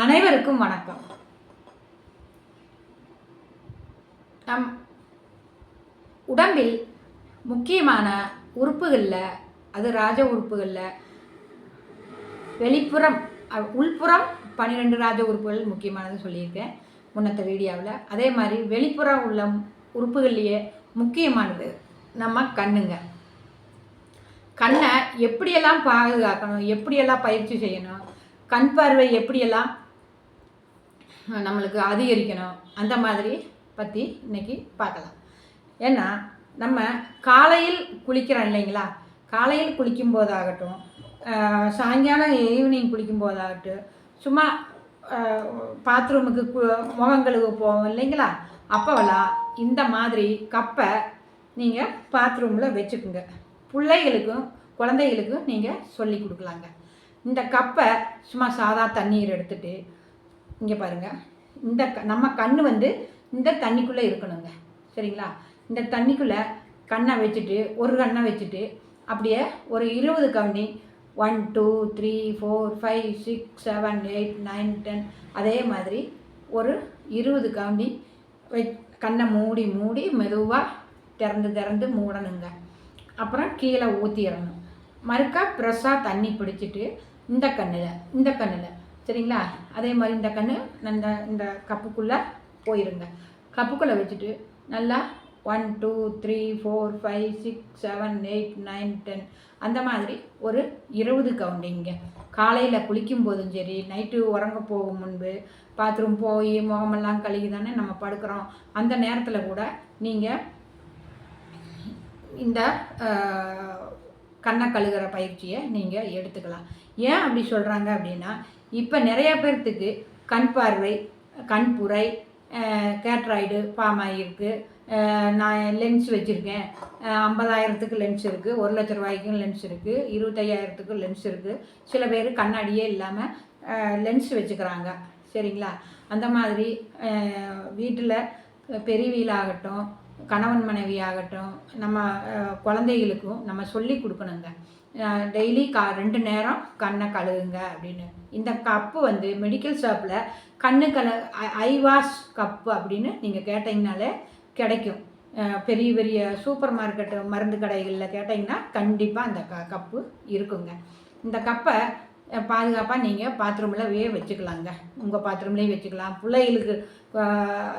அனைவருக்கும் வணக்கம். நம் உடம்பில் முக்கியமான உறுப்புகளில், அது ராஜ உறுப்புகளில் வெளிப்புறம் உள்புறம் 12 ராஜ உறுப்புகள் முக்கியமானது சொல்லியிருக்கேன் முன்னத்த வீடியோவில். அதே மாதிரி வெளிப்புறம் உள்ள உறுப்புகள்லேயே முக்கியமானது நம்ம கண்ணுங்க. கண்ணை எப்படியெல்லாம் பாதுகாக்கணும், எப்படியெல்லாம் பயிற்சி செய்யணும், கண் பார்வை எப்படியெல்லாம் நம்மளுக்கு அதிகரிக்கணும், அந்த மாதிரி பற்றி இன்றைக்கி பார்க்கலாம். ஏன்னா நம்ம காலையில் குளிக்கிறோம் இல்லைங்களா, காலையில் குளிக்கும் போதாகட்டும், சாயங்காலம் ஈவினிங் குளிக்கும் போதாகட்டும், சும்மா பாத்ரூமுக்கு முகம் கழுவ போவோம் இல்லைங்களா, அப்போவெல்லாம் இந்த மாதிரி கப்பை நீங்கள் பாத்ரூமில் வச்சுக்குங்க. பிள்ளைகளுக்கும் குழந்தைகளுக்கும் நீங்கள் சொல்லி கொடுக்கலாங்க. இந்த கப்பை சும்மா சாதா தண்ணீர் எடுத்துகிட்டு, இங்கே பாருங்கள், இந்த நம்ம கண் இந்த தண்ணிக்குள்ளே இருக்கணுங்க, சரிங்களா? இந்த தண்ணிக்குள்ளே கண்ணை வச்சுட்டு, ஒரு கண்ணை வச்சுட்டு அப்படியே ஒரு 20 கவுண்டி 1 2 3 4 5 6 7 8 9 10 அதே மாதிரி ஒரு 20 கவுண்டி கண்ணை மூடி மூடி மெதுவாக திறந்து மூடணுங்க. அப்புறம் கீழே ஊற்றிடணும். மறுக்கா ப்ரெஷ்ஷாக தண்ணி பிடிச்சிட்டு இந்த கண்ணில் சரிங்களா? அதே மாதிரி இந்த கண் இந்த கப்புக்குள்ளே போயிருங்க. கப்புக்குள்ளே வச்சுட்டு நல்லா 1 2 3 4 5 6 7 8 9 10 அந்த மாதிரி ஒரு 20 கவுண்டிங்க. காலையில் குளிக்கும் போதும் சரி, நைட்டு உறங்க போகும் முன்பு பாத்ரூம் போய் முகமெல்லாம் கழுகி தானே நம்ம படுக்கிறோம், அந்த நேரத்தில் கூட நீங்கள் இந்த கண்ணை கழுகிற பயிற்சியை நீங்கள் எடுத்துக்கலாம். ஏன் அப்படி சொல்கிறாங்க அப்படின்னா, இப்போ நிறையா பேர்த்துக்கு கண் பார்வை, கண்புரை, கேட்ராய்டு ஃபார்ம் ஆகியிருக்கு. நான் லென்ஸ் வச்சுருக்கேன், 50,000க்கு லென்ஸ் இருக்குது, 1 லட்ச ரூபாய்க்கும் லென்ஸ் இருக்குது, 25,000க்கு லென்ஸ் இருக்குது. சில பேர் கண்ணாடியே இல்லாமல் லென்ஸ் வச்சுக்கிறாங்க, சரிங்களா? அந்த மாதிரி வீட்டில் பெரியவீலாகட்டும், கணவன் மனைவி ஆகட்டும், நம்ம குழந்தைகளுக்கும் நம்ம சொல்லி கொடுக்கணுங்க. டெய்லி 2 நேரம் கண்ணை கழுகுங்க அப்படின்னு. இந்த கப்பு மெடிக்கல் ஷாப்பில் ஐ வாஷ் கப்பு அப்படின்னு நீங்கள் கேட்டிங்கனாலே கிடைக்கும். பெரிய பெரிய சூப்பர் மார்க்கெட்டு மருந்து கடைகளில் கேட்டிங்கன்னா கண்டிப்பாக அந்த கப்பு இருக்குங்க. இந்த கப்பை பாதுகாப்பாக நீங்கள் பாத்ரூமில் வச்சுக்கலாங்க. உங்கள் பாத்ரூம்லேயும் வச்சுக்கலாம், பிள்ளைகளுக்கு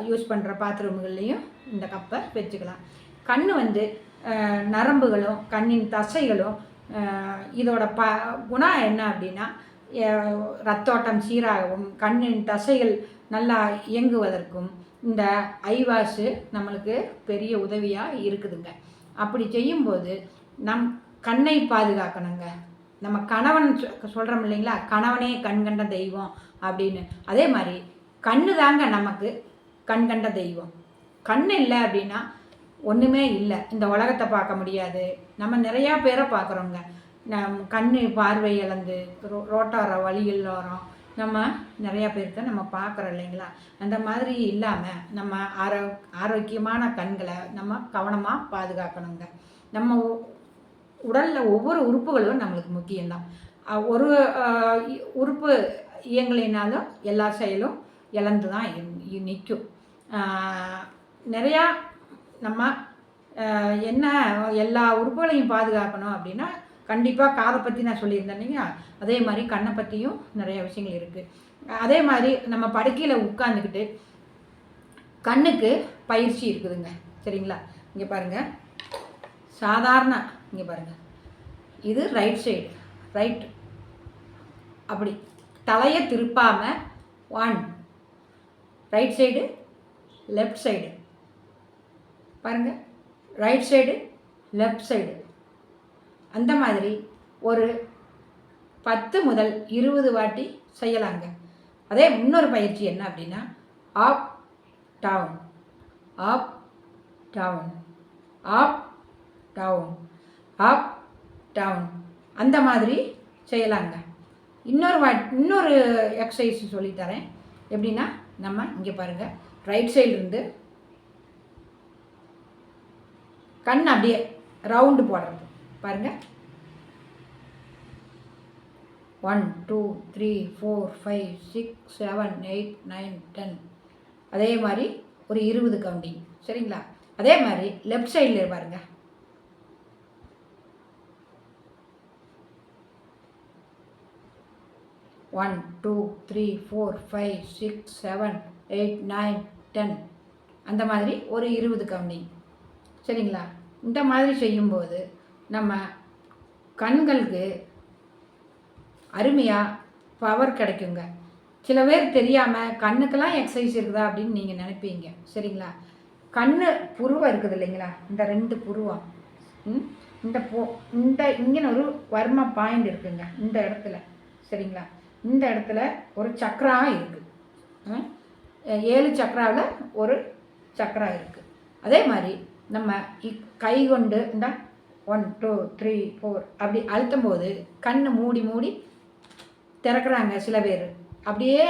யூஸ் பண்ணுற பாத்ரூம்கள்லேயும் இந்த கப்பை வச்சுக்கலாம். கண் நரம்புகளும் கண்ணின் தசைகளும் இதோட குணம் என்ன அப்படின்னா, ரத்தோட்டம் சீராகவும் கண்ணின் தசைகள் நல்லா இயங்குவதற்கும் இந்த ஐவாஷு நம்மளுக்கு பெரிய உதவியாக இருக்குதுங்க. அப்படி செய்யும்போது நம் கண்ணை பாதுகாக்கணுங்க. நம்ம கணவன் சொல்கிறோம் இல்லைங்களா, கணவனே கண்கண்ட தெய்வம் அப்படின்னு. அதே மாதிரி கண்ணு தாங்க நமக்கு கண்கண்ட தெய்வம். கண் இல்லை அப்படின்னா ஒன்றுமே இல்லை, இந்த உலகத்தை பார்க்க முடியாது. நம்ம நிறையா பேரை பார்க்குறோங்க, கண் பார்வை இழந்து ரோட்டார வழியில் வரோம், நம்ம நிறையா பேர்த்த நம்ம பார்க்குறோம் இல்லைங்களா? அந்த மாதிரி இல்லாமல் நம்ம ஆரோக்கியமான கண்களை நம்ம கவனமாக பாதுகாக்கணுங்க. நம்ம உடலில் ஒவ்வொரு உறுப்புகளும் நம்மளுக்கு முக்கியம்தான். ஒரு உறுப்பு இயங்கலைனாலும் எல்லா செயலும் இழந்து தான் நிற்கும். நிறையா நம்ம என்ன எல்லா உறுப்புகளையும் பாதுகாக்கணும் அப்படின்னா, கண்டிப்பாக காதை பற்றி நான் சொல்லியிருந்தேன் இல்லைங்க, அதே மாதிரி கண்ணை பற்றியும் நிறைய விஷயங்கள் இருக்குது. அதே மாதிரி நம்ம படுக்கையில் உட்காந்துக்கிட்டு கண்ணுக்கு பயிற்சி இருக்குதுங்க, சரிங்களா? இங்கே பாருங்கள், சாதாரண இங்கே பாருங்கள், இது ரைட் சைடு, ரைட் அப்படி தலையை திருப்பாமல் 1 ரைட் சைடு, லெஃப்ட் சைடு பாருங்கள், ரைட் சைடு லெஃப்ட் சைடு, அந்த மாதிரி ஒரு 10 முதல் 20 வாட்டி செய்யலாங்க. அதே இன்னொரு பயிற்சி என்ன அப்படின்னா, up down, up down, up down, up down, அந்த மாதிரி செய்யலாங்க. இன்னொரு எக்ஸசைஸ் சொல்லித்தரேன். எப்படின்னா, நம்ம இங்கே பாருங்கள், ரைட் சைட்லேருந்து கண் அப்படியே ரவுண்டு போடுறது பாருங்கள், 1 2 3 4 5 6 7 8 9 10. அதே மாதிரி ஒரு 20 கவுண்டிங். சரிங்களா? அதே மாதிரி லெஃப்ட் சைடில் பாருங்கள். 1 2 3 4 5 6 7 8 9 10. அந்த மாதிரி ஒரு 20 கவுண்டிங். சரிங்களா? இந்த மாதிரி செய்யும்போது நம்ம கண்களுக்கு அருமையாக பவர் கிடைக்குங்க. சில பேர் தெரியாமல் கண்ணுக்கெல்லாம் எக்ஸசைஸ் இருக்குதா அப்படின்னு நீங்கள் நினைப்பீங்க. சரிங்களா? கண்ணு புருவம் இருக்குது இல்லைங்களா, இந்த 2 புருவம், இந்த இங்கே ஒரு வர்ம பாயிண்ட் இருக்குங்க இந்த இடத்துல. சரிங்களா? இந்த இடத்துல ஒரு சக்கரா இருக்குது. 7 சக்கராவில் ஒரு சக்கரா இருக்குது. அதே மாதிரி நம்ம கை கொண்டு இந்த 1 2 3 4 அப்படி அழுத்தும் போது கண் மூடி மூடி திறக்கிறாங்க சில பேர். அப்படியே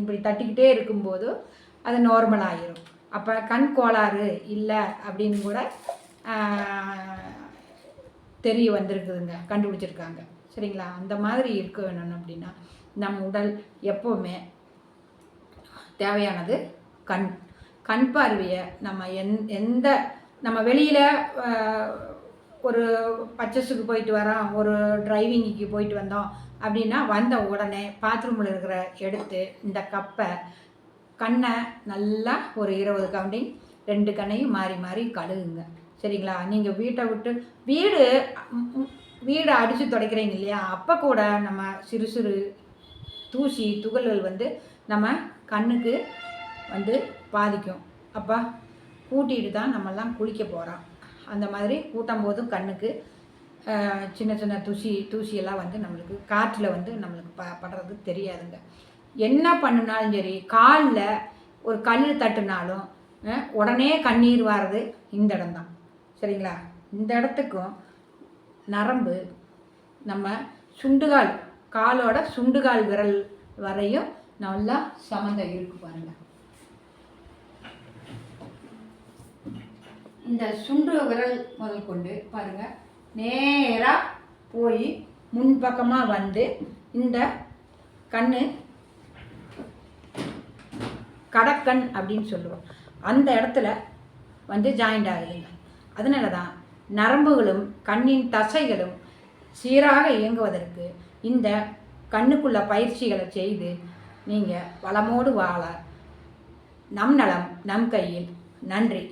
இப்படி தட்டிக்கிட்டே இருக்கும்போது அது நார்மல் ஆகிரும். அப்போ கண் கோளாறு இல்லை அப்படின்னு கூட தெரிய வந்திருக்குதுங்க, கண்டுபிடிச்சிருக்காங்க. சரிங்களா? அந்த மாதிரி இருக்க வேணும் அப்படின்னா நம்ம உடல் எப்போவுமே தேவையானது கண் பார்வையை நம்ம எந்த நம்ம வெளியில் ஒரு பர்ச்சேஸுக்கு போயிட்டு வரோம், ஒரு டிரைவிங்குக்கு போயிட்டு வந்தோம் அப்படின்னா வந்த உடனே பாத்ரூமில் இருக்கிற எடுத்து இந்த கப்பை கண்ணை நல்லா ஒரு 20 கவுண்டிங் 2 கண்ணையும் மாறி மாறி கழுகுங்க. சரிங்களா? நீங்கள் வீட்டை விட்டு வீடை அடித்து துடைக்கிறீங்க இல்லையா, அப்போ கூட நம்ம சிறு சிறு தூசி துகள்கள் வந்து நம்ம கண்ணுக்கு வந்து பாதிக்கும். அப்போ கூட்டிகிட்டு தான் நம்மெல்லாம் குளிக்க போகிறோம். அந்த மாதிரி கூட்டும் போதும் கண்ணுக்கு சின்ன சின்ன தூசியெல்லாம் வந்து நம்மளுக்கு காற்றில் வந்து நம்மளுக்கு படுறது தெரியாதுங்க. என்ன பண்ணினாலும் சரி, காலில் ஒரு கல் தட்டுனாலும் உடனே கண்ணீர் வர்றது இந்த இடம்தான். சரிங்களா? இந்த இடத்துக்கும் நரம்பு நம்ம சுண்டுகால், காலோட சுண்டுகால் விரல் வரையும் நல்லா சம்மந்தம் இருக்கு பாருங்கள். இந்த சுண்டு விரல் முதல் கொண்டு பாருங்கள் நேராக போய் முன்பக்கமாக வந்து இந்த கண்ணு கடக்கண் அப்படின்னு சொல்லுவோம், அந்த இடத்துல வந்து ஜாயிண்ட் ஆகுதுங்க. அதனால தான் நரம்புகளும் கண்ணின் தசைகளும் சீராக இயங்குவதற்கு இந்த கண்ணுக்குள்ள பயிற்சிகளை செய்து நீங்கள் வளமோடு வாழ நம் நலம் நம் கையில். நன்றி.